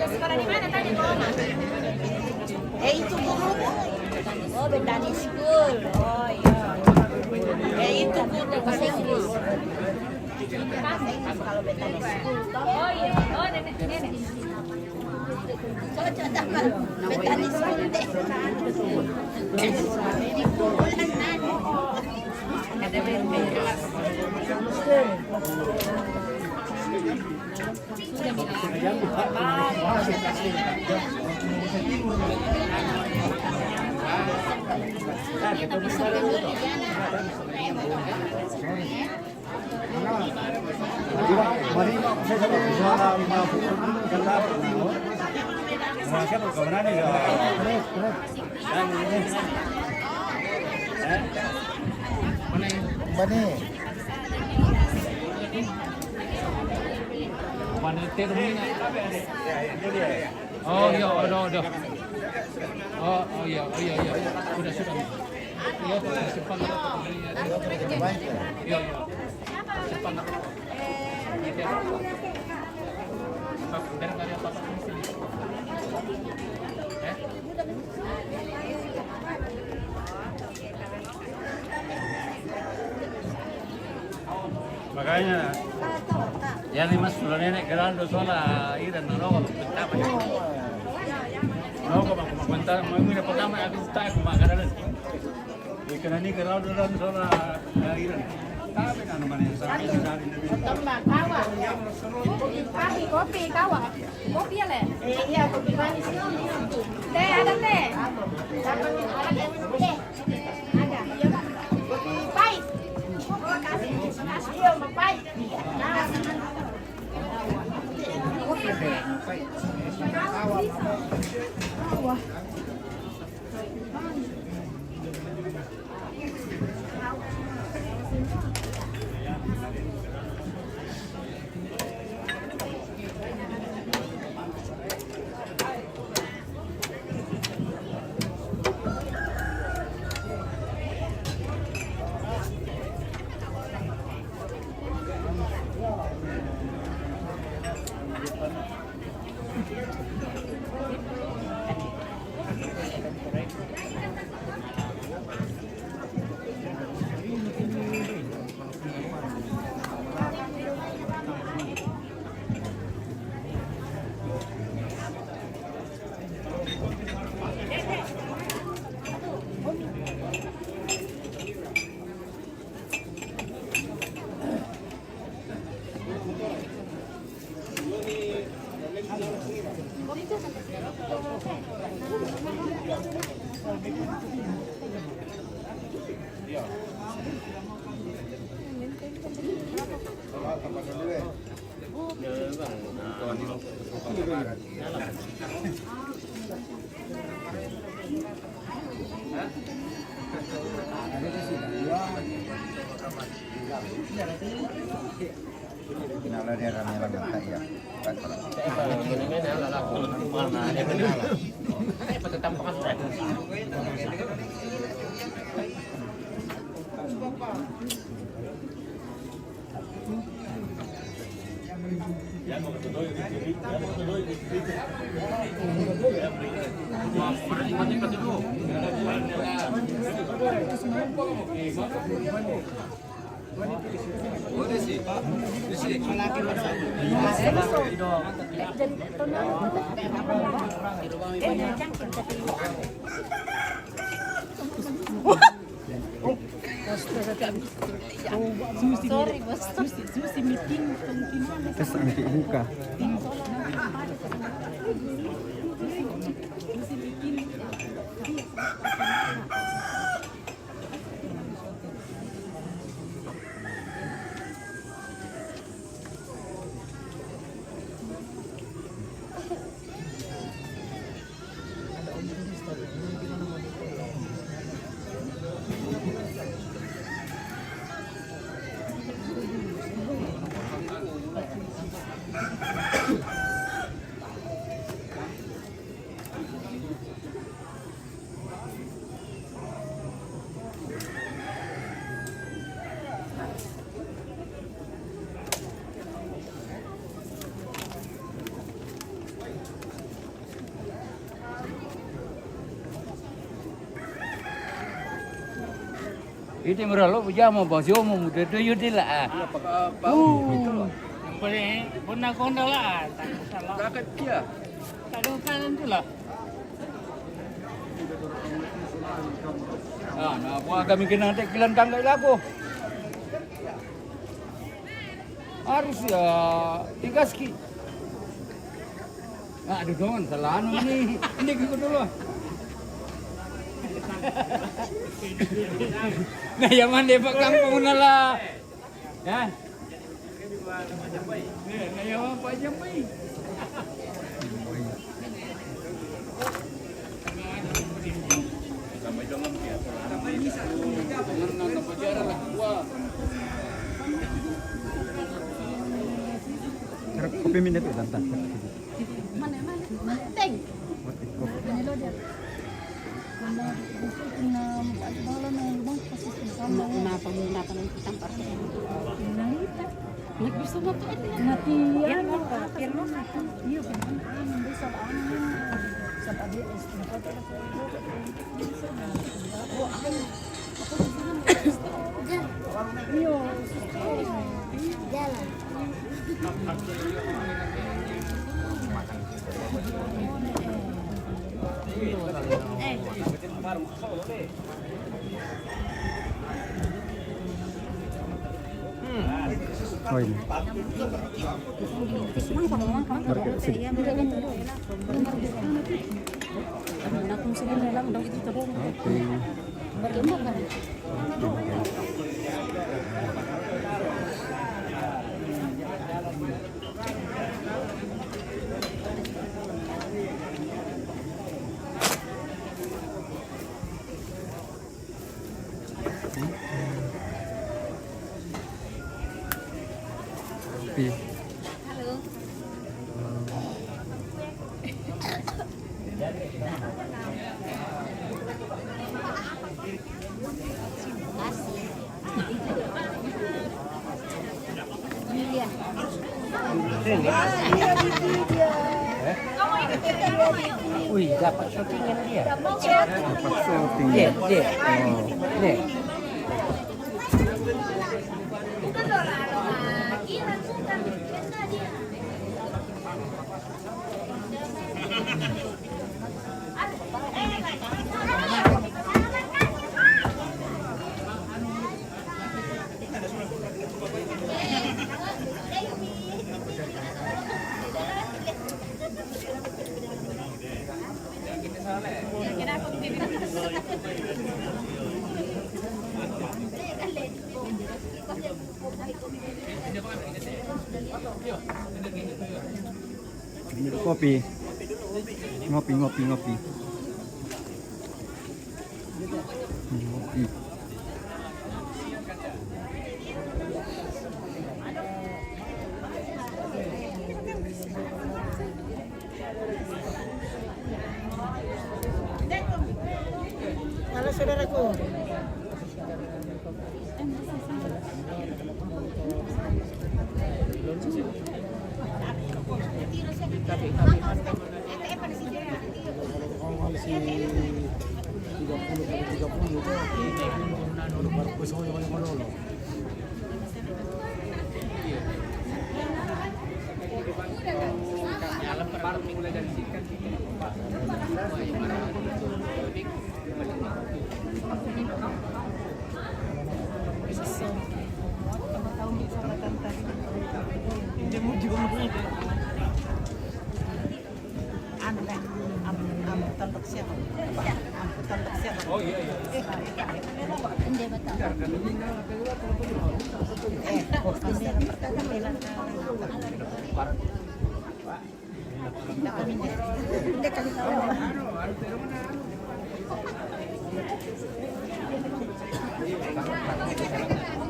Sekolah di mana tadi Mama? Itu guru. Oh, Betani School. Oh iya. Itu guru bahasa Inggris. Bahasa Inggris kalau Betani School. Oh iya. Oh nenek. Coba dapat Betani School deh. Di bulan nanti. Ada kelas. Oh iya, udah. Oh iya. Sudah. Iya, cepat. Iya. Cepat. Biar enggak ada apa-apa di sini. Makanya yan mas sudah nenek gerando soalnya iran no ko pertama no ko magkumakwenta mo yung pertama aku tak kumakaran ikan ini gerando dan soalnya iran tapi na naman yan sa akin Tembak kawa. Kopi kawa. Kopi ya le? Iya kopi manis. Teh ada teh. Teh. Ada. Pahit. Iya, pahit. Wah. Kenapa dia rame-rame tak ya? Sorry, bos. Susi meeting. Terus nanti buka. Itu meralo pujama bosyo mau muda tu yudila. Boleh, pernah konda lah. Kakak dia. Kadang kanan tu lah. Nah, buat kami kena tak kilan tangga lagu. Harus ya 3 ski. Aduh don, salah ni. Ini kita dulu. Nah, yaman dia pak kampung nala. Ya. Nah, yaman pak jambai. Sampai jangan dia. Sampai ini jangan pajar lah. Wah. Kopi minum tu tante. Mana? Teng. Oh ini. Halo. Iya. Wih, dapat syutingan dia. Dapat chat. Dapat syuting. Dia. Oh. Dia. Kopi. Ngopi. Ngopi. Halo saudaraku. Oh iya.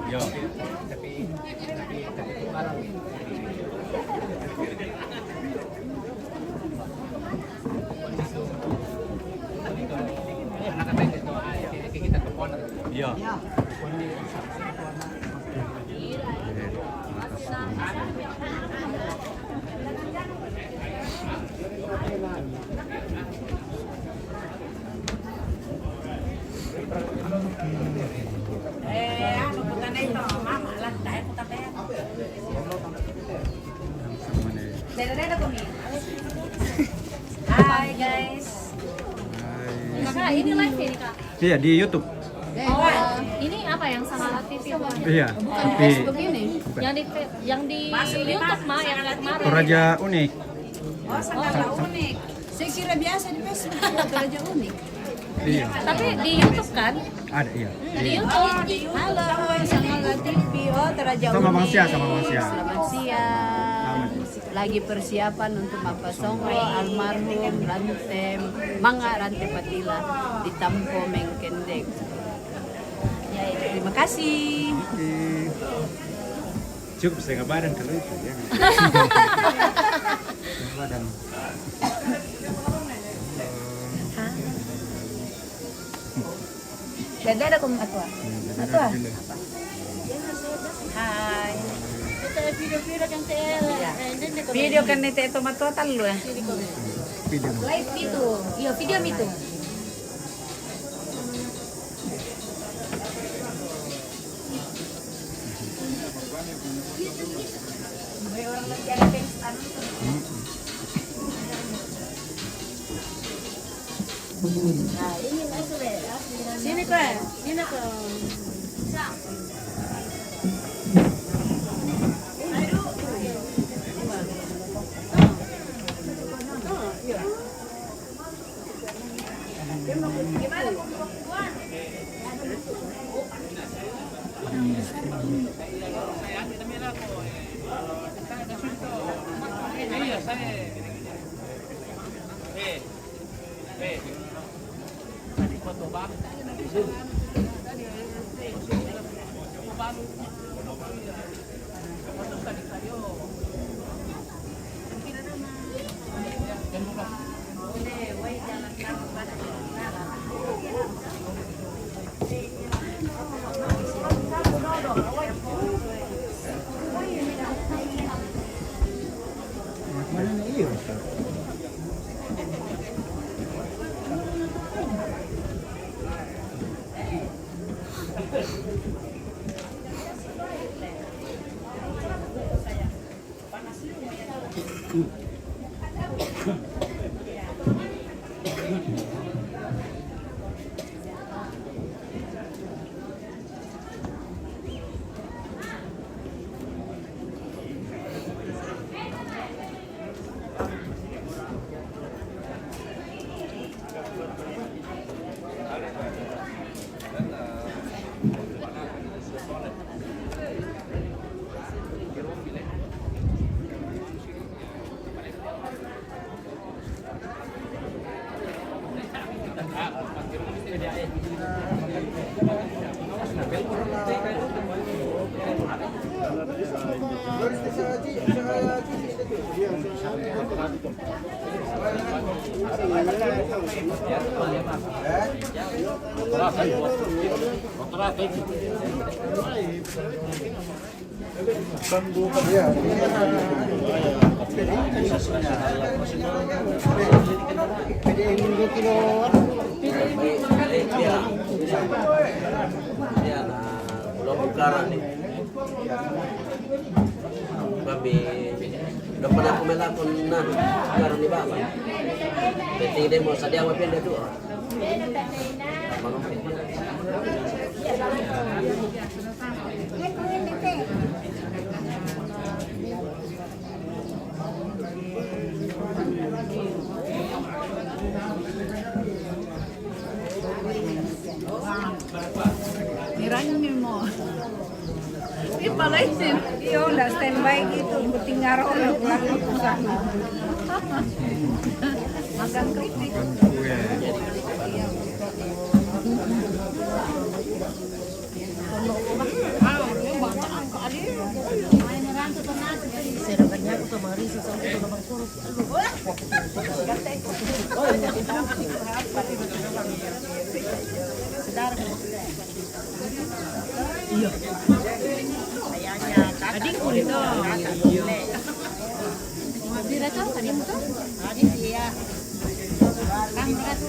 Yo. Iya. Bukan itu, mama lah, saya tapi. Dada kami. Hai guys. Kakak, ini live ya nih kak? Iya di YouTube. Oh, ini apa yang sama TV? Iya. Facebook ini? Yang di YouTube mah yang kemarin. Toraja Unik. Oh, sangat unik. Saya kira biasa di Facebook, Toraja unik. Iya. Tapi di YouTube kan? Ada iya. Di YouTube. Halo, Sangat TV. Oh, Toraja Sama Bang unik. Sia, sama Bang Sia. Selamat siang. Lagi persiapan untuk Bapak Songko almarhum Rantem Mangga Rante Patila di Tampo Mengkendek. Ya, terima kasih. Cukup setengah badan kalau itu ya. Setengah badan. Dada kung atwa. Atwa. Hai. Video-video kan Video kan nito ito matotal lo eh. Video. live itu. Iya, video itu. Sini ko eh. Sini ko. Mana nih iya? Yan, Lobukaran nih. Babi, udah pernah kumelakon na karon ni Baba. Hindi mo sa diawa pinda tu. Niranya mo. Ipalaisin. Iyo, udah standby gitu. Penting ngaro udah pulang ke sana. Makan kritik. Adikku itu. Dira tahu kan yang betul? Adik dia. Kang itu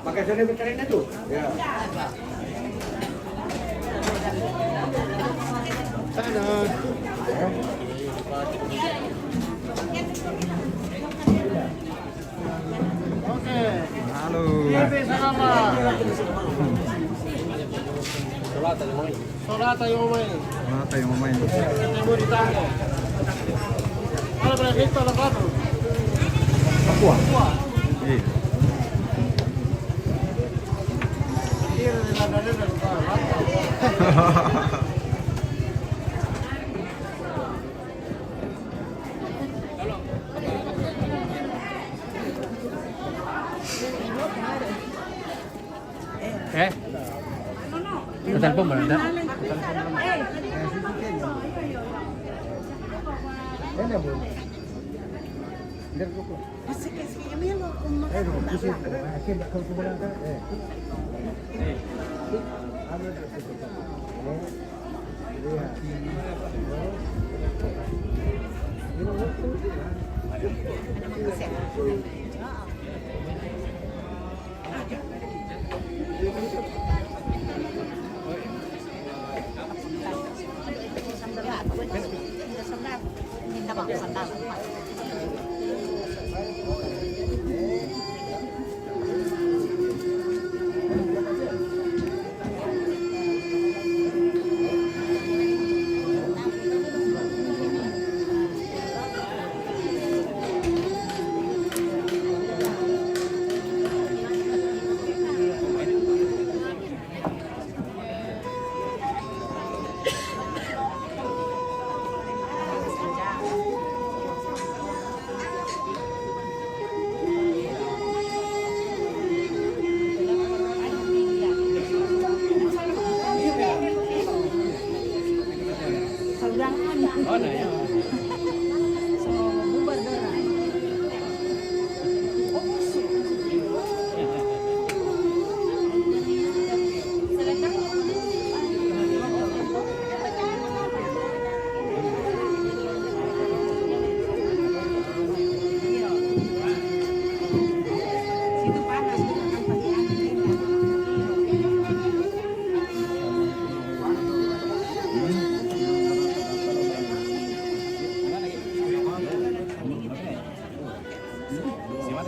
Pakai sini berkarina tuh. Ya. Sana. Oke. Halo. Sholat tayo mamay. Mana tayo mamain? Temo di tango. Ano ba ito na ba? Papua. Iya. Telepon ba nanda? Ini bu. Biar kuku. Eh, kusi. Akhir nak kau kuburan kan? Minta bang sandal.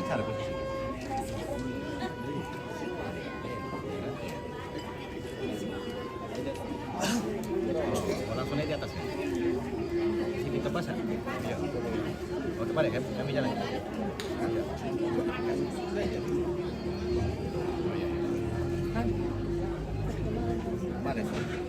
cara posisi. Oh, langsung naik di atas ya? Sini ke pasar? Iya. Oh, kemarin kan kami jalan. Iya. Mana sih?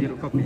Biru kopi.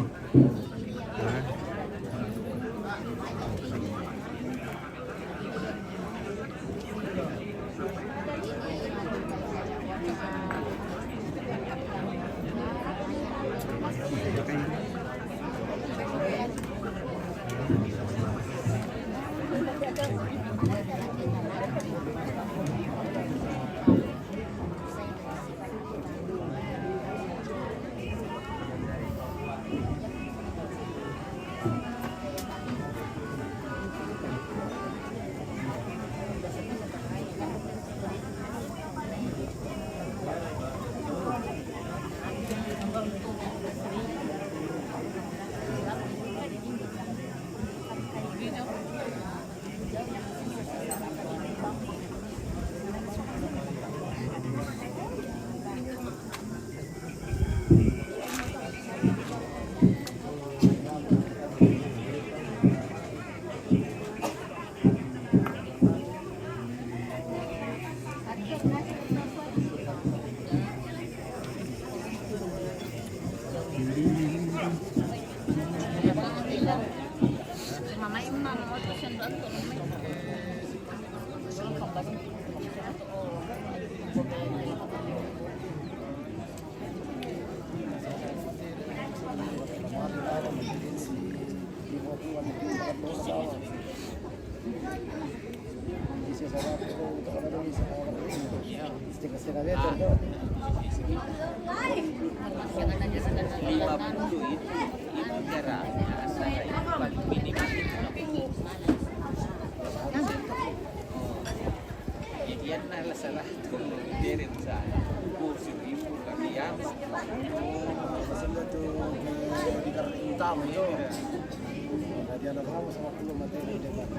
Yan na sa lahat kung dirin sa kurso ibu kami yan. Sila tu di karena utama yo. Dia nak bawa sama pulau materi dekat.